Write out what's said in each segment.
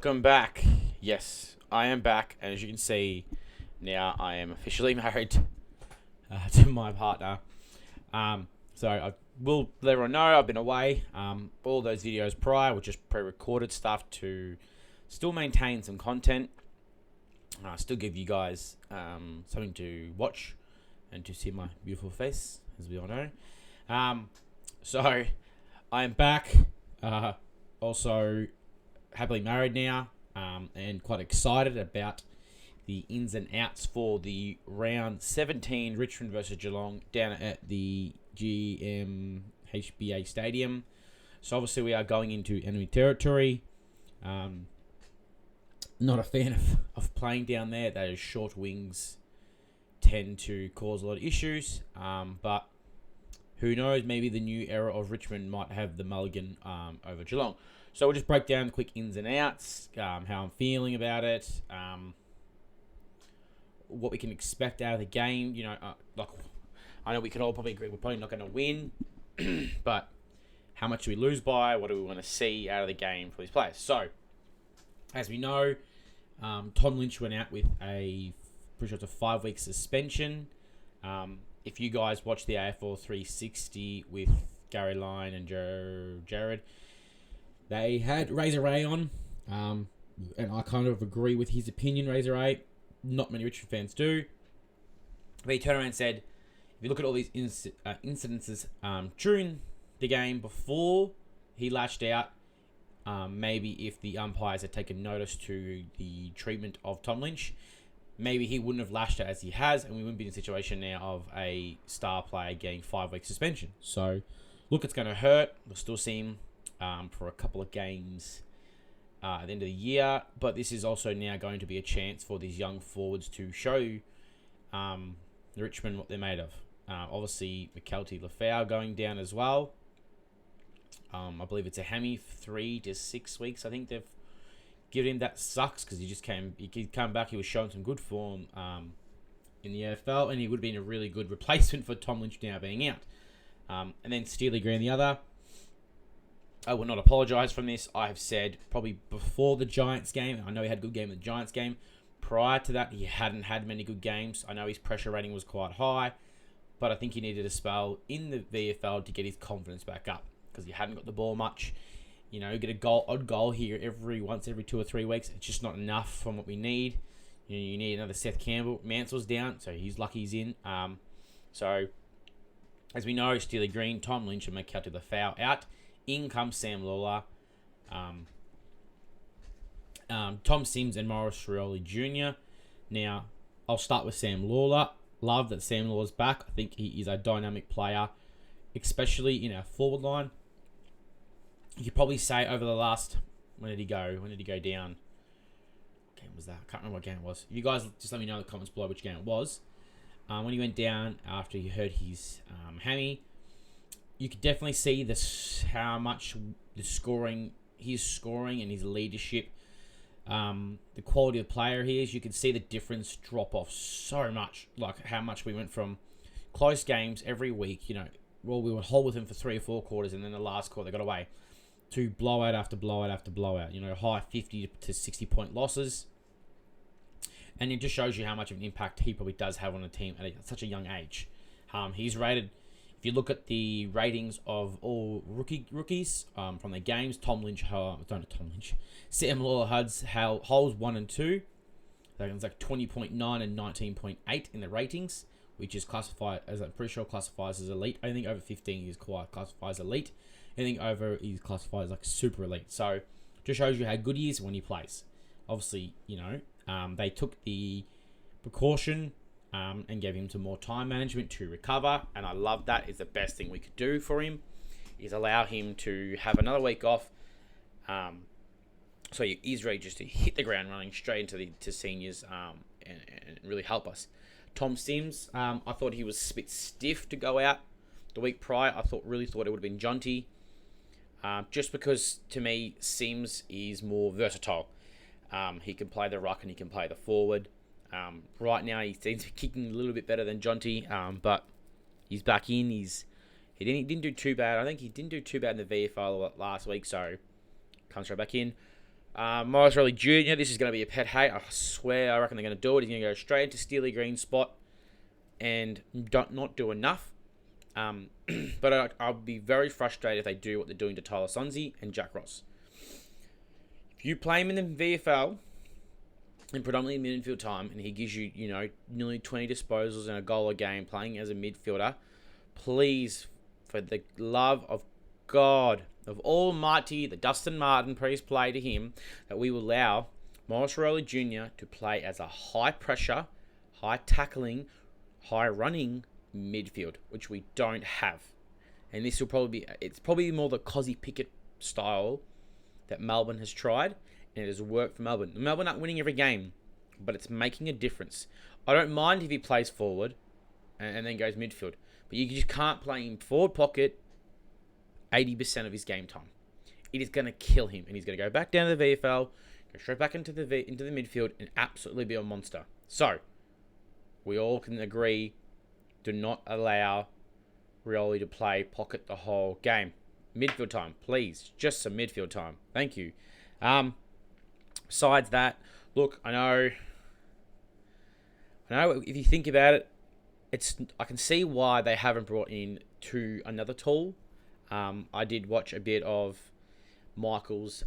Welcome back. Yes, I am back, and as you can see, now I am officially married to my partner. So I will let everyone know I've been away. All those videos prior were just pre-recorded stuff to still maintain some content. Still give you guys something to watch and to see my beautiful face, as we all know. So I am back. Also happily married now, and quite excited about the ins and outs for the round 17 Richmond versus Geelong down at the GMHBA Stadium. So obviously we are going into enemy territory. Not a fan of playing down there. Those short wings tend to cause a lot of issues, but who knows, maybe the new era of Richmond might have the mulligan over Geelong. So we'll just break down the quick ins and outs, how I'm feeling about it, what we can expect out of the game. You know, I know we can all probably agree we're probably not going to win, but how much do we lose by? What do we want to see out of the game for these players? So, as we know, Tom Lynch went out with pretty sure it's a 5-week suspension. If you guys watch the AFL 360 with Gary Lyon and Jared, they had Razor Ray on, and I kind of agree with his opinion, Razor Ray. Not many Richmond fans do. But he turned around and said, if you look at all these incidences during the game before he lashed out, maybe if the umpires had taken notice to the treatment of Tom Lynch, maybe he wouldn't have lashed out as he has, and we wouldn't be in a situation now of a star player getting 5-week suspension. So, look, it's going to hurt. We'll still see him for a couple of games at the end of the year, but this is also now going to be a chance for these young forwards to show Richmond what they're made of. Obviously, McKelty Lafau going down as well. I believe it's a hammy, 3 to 6 weeks. I think they've given him. That sucks because he come back. He was showing some good form in the AFL, and he would have been a really good replacement for Tom Lynch now being out. And then Steely Green the other. I will not apologise from this. I have said probably before the Giants game. I know he had a good game in the Giants game. Prior to that, he hadn't had many good games. I know his pressure rating was quite high, but I think he needed a spell in the VFL to get his confidence back up because he hadn't got the ball much. You know, get odd goal here every 2 or 3 weeks. It's just not enough from what we need. You need another Seth Campbell. Mansell's down, so he's lucky he's in. So, as we know, Steely Green, Tom Lynch, and McKelty Lafau out. In comes Sam Lawler, Tom Sims, and Morris Rioli Jr. Now, I'll start with Sam Lawler. Love that Sam Lawler's back. I think he is a dynamic player, especially in our forward line. You could probably say over the last... When did he go? When did he go down? What game was that? I can't remember what game it was. You guys just let me know in the comments below which game it was. When he went down after he hurt his hammy, you could definitely see how much his scoring and his leadership, the quality of player he is. You can see the difference drop off so much. Like how much we went from close games every week. You know, well, we would hold with him for 3 or 4 quarters, and then the last quarter they got away, to blowout after blowout after blowout. You know, high 50 to 60 point losses, and it just shows you how much of an impact he probably does have on a team at such a young age. He's rated. If you look at the ratings of all rookies from their games, Sam Lawler holds 1 and 2. It's like 20.9 and 19.8 in the ratings, which is classified as, I'm pretty sure, classifies as elite. I think over 15 is classifies as elite. Anything over is classified as like super elite. So just shows you how good he is when he plays. Obviously, you know, they took the precaution and gave him some more time management to recover, and I love that. It's the best thing we could do for him, is allow him to have another week off, so he is ready just to hit the ground running straight into to seniors and really help us. Tom Sims, I thought he was a bit stiff to go out the week prior. Really thought it would have been Jonty, just because to me Sims is more versatile. He can play the ruck and he can play the forward. Right now he seems to be kicking a little bit better than Jonty, but he's back in. He didn't do too bad. I think he didn't do too bad in the VFL last week, so comes right back in. Morris Riley Jr., this is going to be a pet hate. I swear, I reckon they're going to do it. He's going to go straight into Steely Green spot and not do enough. But I'll be very frustrated if they do what they're doing to Tyler Sonsie and Jack Ross. If you play him in the VFL in predominantly midfield time and he gives you, nearly 20 disposals and a goal a game playing as a midfielder, please, for the love of God, of Almighty, the Dustin Martin, please play to him, that we will allow Morris Riley Jr. to play as a high pressure, high tackling, high running midfield, which we don't have. And this will it's probably more the Cozzy Pickett style that Melbourne has tried, and it has worked for Melbourne. Melbourne aren't winning every game, but it's making a difference. I don't mind if he plays forward and then goes midfield, but you just can't play him forward pocket 80% of his game time. It is going to kill him, and he's going to go back down to the VFL, go straight back into the midfield, and absolutely be a monster. So, we all can agree, do not allow Rioli to play pocket the whole game. Midfield time, please. Just some midfield time. Thank you. Besides that, look, I know if you think about it, I can see why they haven't brought in another tool. I did watch a bit of Michael's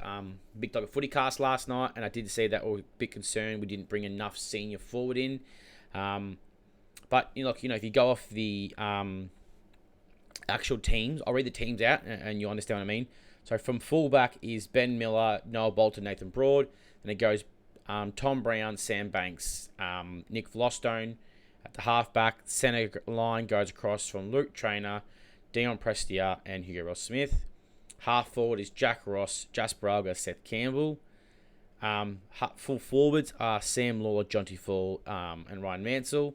Big Dog Footy cast last night, and I did see that I was a bit concerned we didn't bring enough senior forward in. But if you go off the actual teams, I'll read the teams out, and you understand what I mean. So from fullback is Ben Miller, Noah Bolton, Nathan Broad. Then it goes Tom Brown, Sam Banks, Nick Vlostone. At the halfback, centre line goes across from Luke Traynor, Dion Prestia, and Hugo Ross Smith. Half forward is Jack Ross, Jasper Alga, Seth Campbell. Full forwards are Sam Lawler, Jonty Fall, and Ryan Mansell.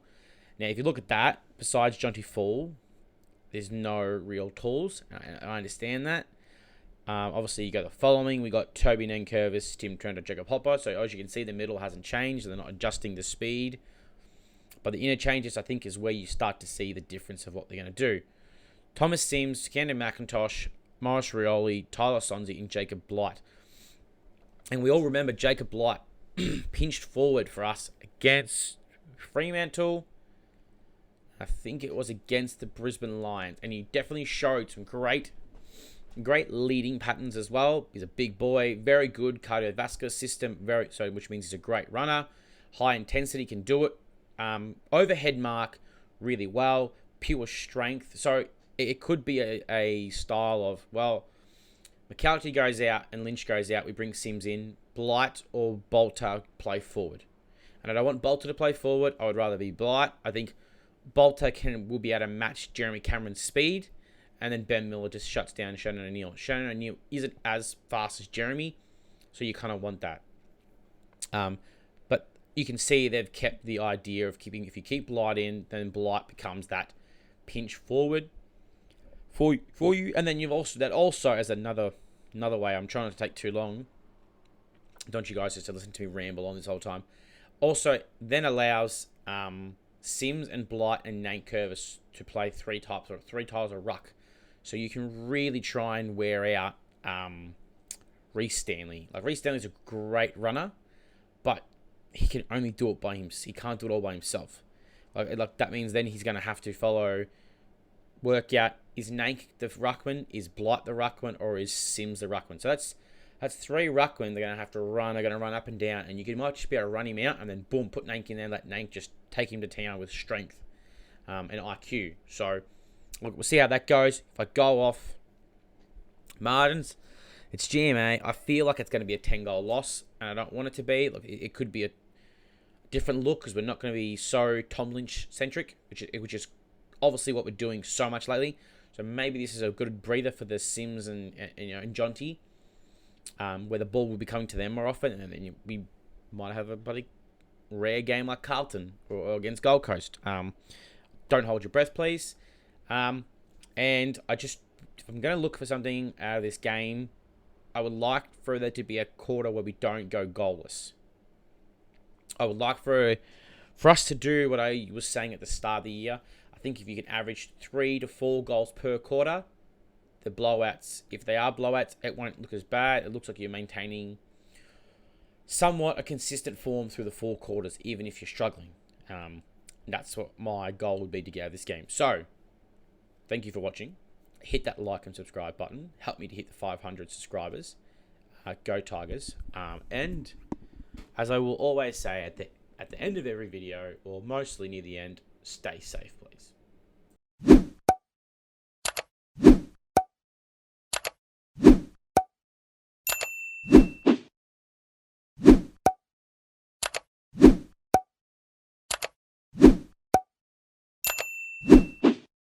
Now, if you look at that, besides Jonty Fall, there's no real tools. I understand that. Obviously, you got the following. We got Toby Nankervis, Tim Trent, Jacob Hopper. So, as you can see, the middle hasn't changed. They're not adjusting the speed. But the interchanges, I think, is where you start to see the difference of what they're going to do. Thomas Sims, Camden McIntosh, Morris Rioli, Tyler Sonsie, and Jacob Blight. And we all remember Jacob Blight pinched forward for us against Fremantle. I think it was against the Brisbane Lions. And he definitely showed some great leading patterns as well. He's a big boy, very good cardiovascular system, which means he's a great runner. High intensity, can do it. Overhead mark really well. Pure strength. So it could be a style of, McCarthy goes out and Lynch goes out. We bring Sims in. Blight or Bolter play forward. And I don't want Bolter to play forward. I would rather be Blight. I think Bolter will be able to match Jeremy Cameron's speed. And then Ben Miller just shuts down Shannon O'Neill. Shannon O'Neill isn't as fast as Jeremy, so you kind of want that. But you can see they've kept the idea of if you keep Blight in, then Blight becomes that pinch forward for you. And then you've also as another way. I'm trying to take too long. Don't you guys just listen to me ramble on this whole time. Also, then allows Sims and Blight and Nate Curvis to play three tiles of ruck. So you can really try and wear out Reece Stanley. Reece Stanley's a great runner, but he can only do it by himself. He can't do it all by himself. That means then he's going to have to work out, is Nank the ruckman, is Blight the ruckman, or is Sims the ruckman? So that's three ruckmen they're going to have to run. They're going to run up and down, and you might just be able to run him out and then boom, put Nank in there and let Nank just take him to town with strength and IQ. So we'll see how that goes. If I go off Martins, it's GMA. I feel like it's going to be a 10-goal loss, and I don't want it to be. Look, it could be a different look because we're not going to be so Tom Lynch-centric, which is obviously what we're doing so much lately. So maybe this is a good breather for the Sims and Jonty, where the ball will be coming to them more often, and then we might have a bloody rare game like Carlton or against Gold Coast. Don't hold your breath, please. And if I'm going to look for something out of this game, I would like for there to be a quarter where we don't go goalless. I would like for us to do what I was saying at the start of the year. I think if you can average 3 to 4 goals per quarter, the blowouts, if they are blowouts, it won't look as bad. It looks like you're maintaining somewhat a consistent form through the 4 quarters, even if you're struggling. That's what my goal would be to get out of this game. So, thank you for watching. Hit that like and subscribe button. Help me to hit the 500 subscribers. Go Tigers. And as I will always say at the end of every video, or mostly near the end, stay safe, please.